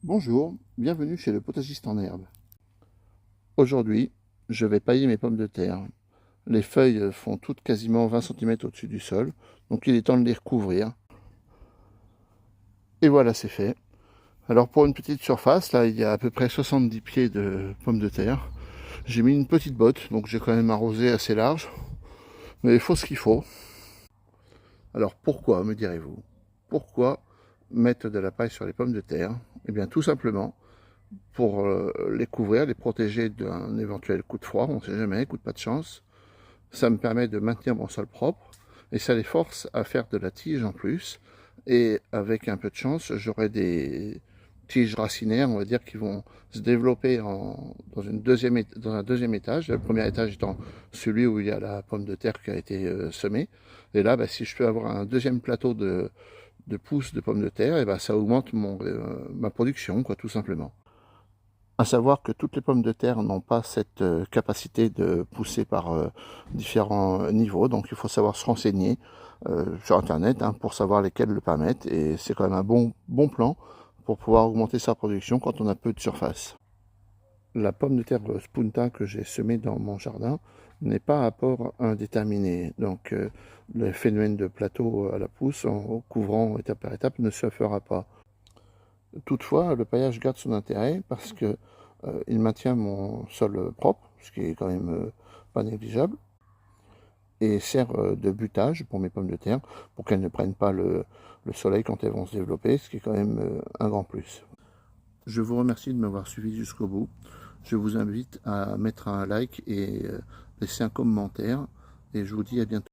Bonjour, bienvenue chez le potagiste en herbe. Aujourd'hui, je vais pailler mes pommes de terre. Les feuilles font toutes quasiment 20 cm au-dessus du sol, donc il est temps de les recouvrir. Et voilà, c'est fait. Alors pour une petite surface, là il y a à peu près 70 pieds de pommes de terre. J'ai mis une petite botte, donc j'ai quand même arrosé assez large, mais il faut ce qu'il faut. Alors pourquoi, me direz-vous? Pourquoi mettre de la paille sur les pommes de terre? Eh bien tout simplement pour les couvrir, les protéger d'un éventuel coup de froid, on ne sait jamais, coup de pas de chance. Ça me permet de maintenir mon sol propre et ça les force à faire de la tige en plus. Et avec un peu de chance, j'aurai des tiges racinaires, on va dire, qui vont se développer dans un deuxième étage. Le premier étage étant celui où il y a la pomme de terre qui a été semée. Et là, si je peux avoir un deuxième plateau de pousses de pommes de terre, et ça augmente ma production, quoi, tout simplement. À savoir que toutes les pommes de terre n'ont pas cette capacité de pousser par différents niveaux, donc il faut savoir se renseigner sur internet pour savoir lesquelles le permettent, et c'est quand même un bon plan pour pouvoir augmenter sa production quand on a peu de surface. La pomme de terre Spunta que j'ai semée dans mon jardin n'est pas à port indéterminé, donc le phénomène de plateau à la pousse en couvrant étape par étape ne se fera pas. Toutefois, le paillage garde son intérêt parce que il maintient mon sol propre, ce qui est quand même pas négligeable, et sert de butage pour mes pommes de terre, pour qu'elles ne prennent pas le soleil quand elles vont se développer, ce qui est quand même un grand plus. Je vous remercie de m'avoir suivi jusqu'au bout. Je vous invite à mettre un like et laisser un commentaire, et je vous dis à bientôt.